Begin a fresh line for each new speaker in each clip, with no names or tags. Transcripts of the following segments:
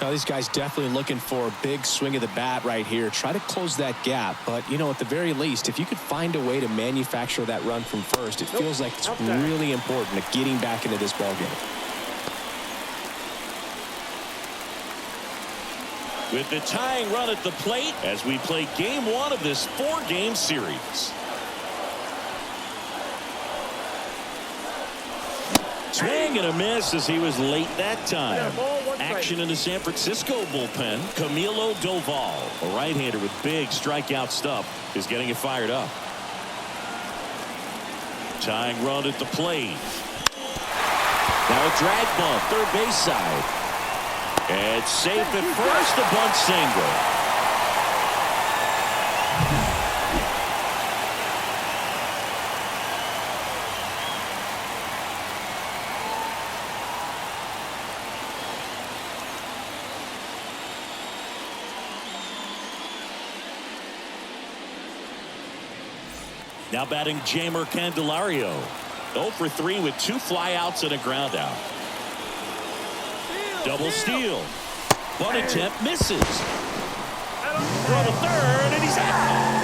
Now, these guys definitely looking for a big swing of the bat right here. Try to close that gap. But, you know, at the very least, if you could find a way to manufacture that run from first, it feels like it's really important to getting back into this ballgame.
With the tying run at the plate as we play game one of this 4-game series. Swing and a miss as he was late that time. Action in the San Francisco bullpen. Camilo Doval, a right-hander with big strikeout stuff, is getting it fired up. Tying run at the plate. Now a drag bunt, third base side. It's safe at first, a bunt single. Now batting Jamer Candelario. 0 for 3 with 2 flyouts and a ground out. Double steal. Bunt attempt misses. Throw to third, and he's out.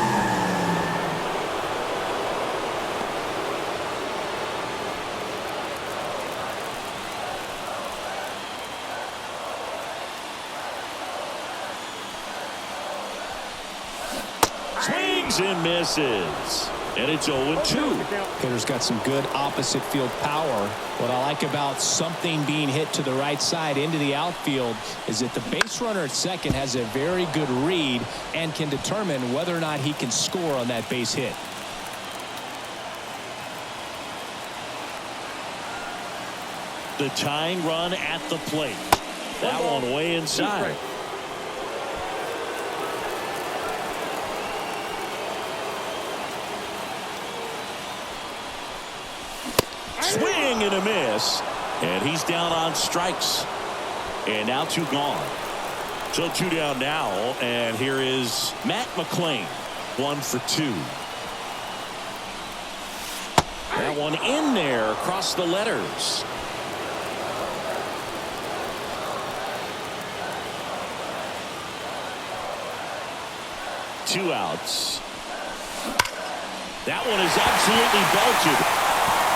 Swings and misses. And it's 0-2.
Hitter's got some good opposite field power. What I like about something being hit to the right side into the outfield is that the base runner at second has a very good read and can determine whether or not he can score on that base hit.
The tying run at the plate. That one way inside. Swing and a miss, and he's down on strikes, and now 2 gone. So 2 down now, and here is Matt McClain, 1 for 2. That one in there across the letters. Two outs. That one is absolutely belted.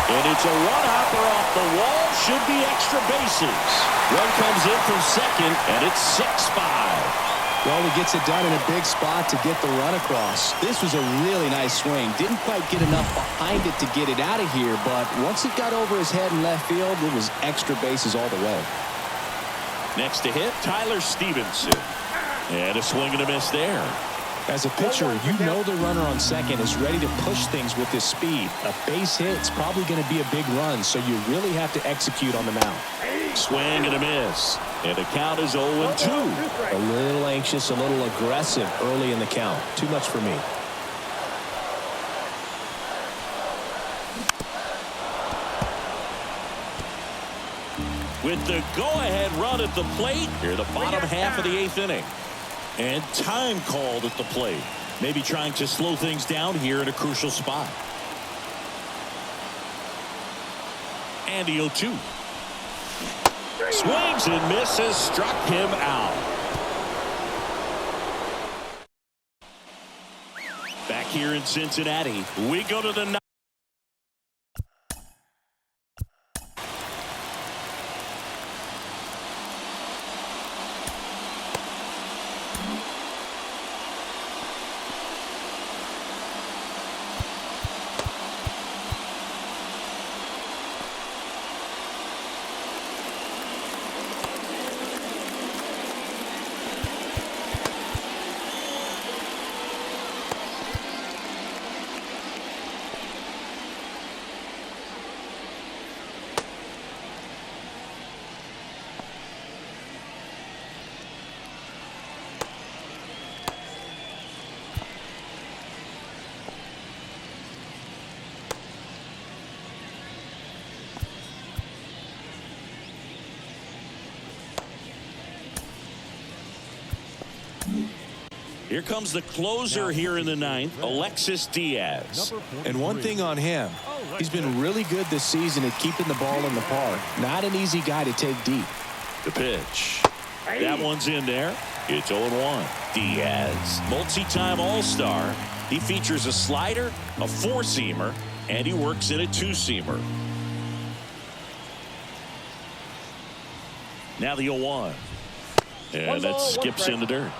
And it's a run-hopper off the wall. Should be extra bases. Run comes in from second, and it's 6-5.
Well, he gets it done in a big spot to get the run across. This was a really nice swing. Didn't quite get enough behind it to get it out of here, but once it got over his head in left field, it was extra bases all the way.
Next to hit, Tyler Stevenson. And a swing and a miss there.
As a pitcher, you know the runner on second is ready to push things with his speed. A base hit's probably going to be a big run, so you really have to execute on the mound.
Swing and a miss. And the count is 0-2.
A little anxious, a little aggressive early in the count. Too much for me.
With the go-ahead run at the plate, here the bottom half of the 8th inning. And time called at the plate. Maybe trying to slow things down here in a crucial spot. And the 0-2. Swings and misses. Struck him out. Back here in Cincinnati, we go to the 9th. Here comes the closer here in the 9th, Alexis Diaz.
And one thing on him, he's been really good this season at keeping the ball in the park. Not an easy guy to take deep.
The pitch. That one's in there. It's 0-1. Diaz, multi-time All-Star. He features a slider, a four-seamer, and he works in a two-seamer. Now the 0-1. And that skips in the dirt.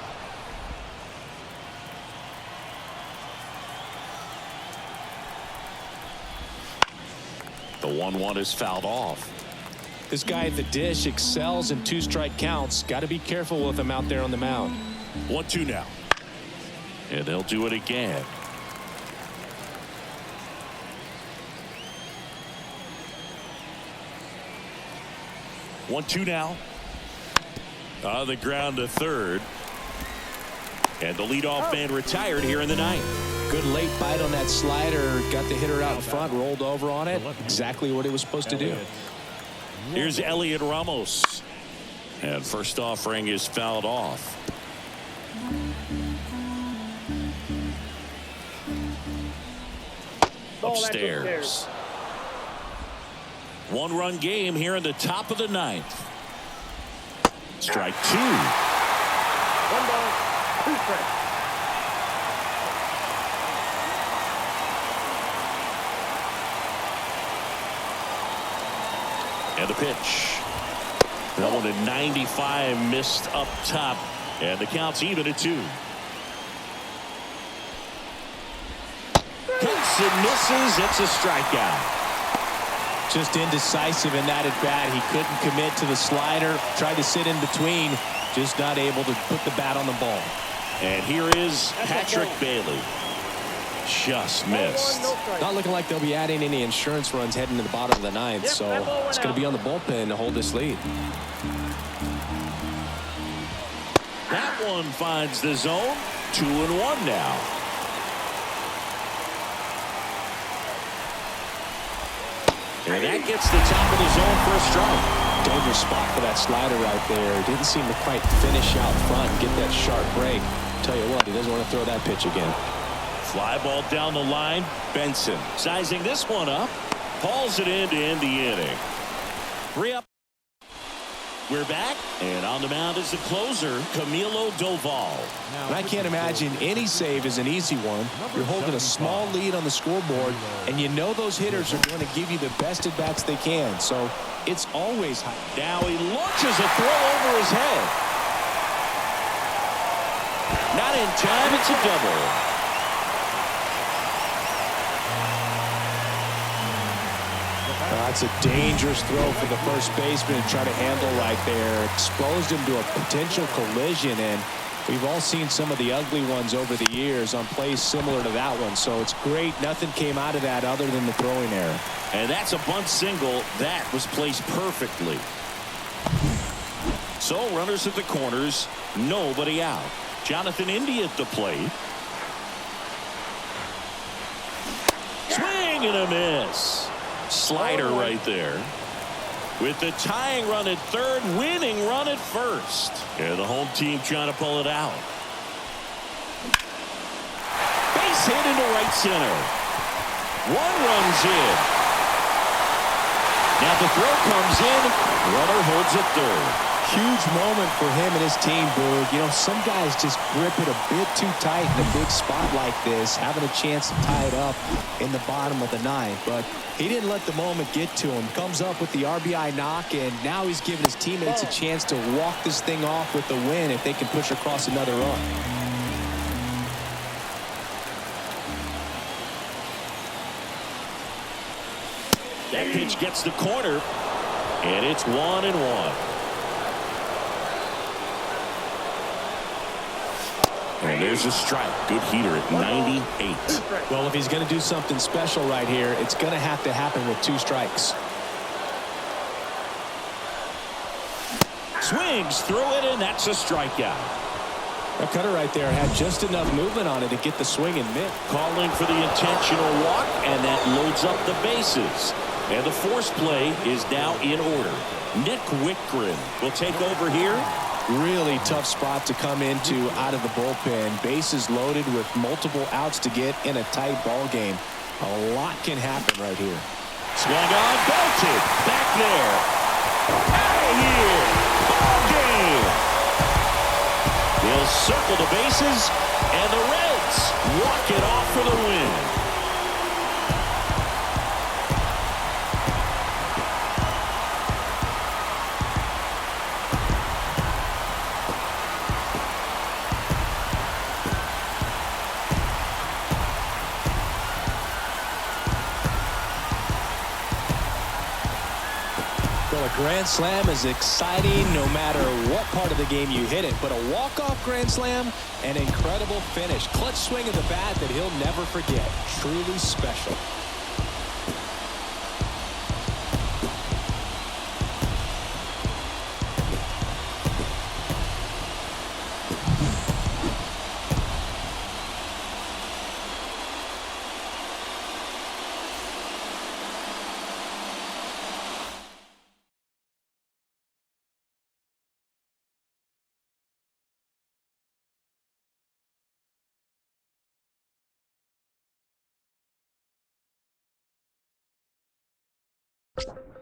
The 1-1 is fouled off.
This guy at the dish excels in two-strike counts. Got to be careful with him out there on the mound.
1-2 now. And they'll do it again. One, two now. On the ground to third. And the leadoff man retired here in the ninth.
Good late bite on that slider. Got the hitter out in front, rolled over on it. Exactly what he was supposed to do.
Here's Elliot Ramos. And first offering is fouled off. Upstairs. One-run game here in the top of the ninth. Strike two.
1 ball, 2 strikes.
And the pitch. That one at 95, missed up top. And the count's even at 2. Hits and misses. It's a strikeout.
Just indecisive in that at bat. He couldn't commit to the slider. Tried to sit in between. Just not able to put the bat on the ball.
And here is Patrick Bailey. Just missed.
Not looking like they'll be adding any insurance runs heading to the bottom of the ninth. So it's going to be on the bullpen to hold this lead.
That one finds the zone. 2-1 now. And that gets the top of the zone for a strike.
Dangerous spot for that slider right there. Didn't seem to quite finish out front and get that sharp break. Tell you what, he doesn't want to throw that pitch again.
Fly ball down the line. Benson sizing this one up. Hauls it in to end the inning. 3 up. We're back, and on the mound is the closer, Camilo Doval.
And I can't imagine any save is an easy one. You're holding a small lead on the scoreboard, and you know those hitters are going to give you the best at bats they can. So it's always high.
Now he launches a throw over his head. Not in time. It's a double.
That's a dangerous throw for the first baseman to try to handle right there. Exposed him to a potential collision, and we've all seen some of the ugly ones over the years on plays similar to that one. So it's great. Nothing came out of that other than the throwing error.
And that's a bunt single. That was placed perfectly. So runners at the corners. Nobody out. Jonathan India at the plate. Swing and a miss. Slider right there. With the tying run at third, winning run at first. And the home team trying to pull it out. Base hit into right center. One runs in. Now the throw comes in. Runner holds it third.
Huge moment for him and his team, Boog. You know, some guys just grip it a bit too tight in a big spot like this, having a chance to tie it up in the bottom of the ninth. But he didn't let the moment get to him. Comes up with the RBI knock, and now he's giving his teammates a chance to walk this thing off with the win if they can push across another run.
That pitch gets the corner, and it's 1-1. And there's a strike. Good heater at 98.
Well, if he's going to do something special right here, it's going to have to happen with 2 strikes.
Swings through it, and that's a strikeout.
That cutter right there had just enough movement on it to get the swing and miss.
Calling for the intentional walk, and that loads up the bases. And the force play is now in order. Nick Wickgren will take over here.
Really tough spot to come into out of the bullpen. Bases loaded with multiple outs to get in a tight ball game. A lot can happen right here.
Swung on, belted, back there. Out of here. Ball game. circle the bases, and the Reds walk it off for the win.
Well, a grand slam is exciting no matter what part of the game you hit it, but a walk-off grand slam, an incredible finish. Clutch swing of the bat that he'll never forget. Truly special.
Pitch.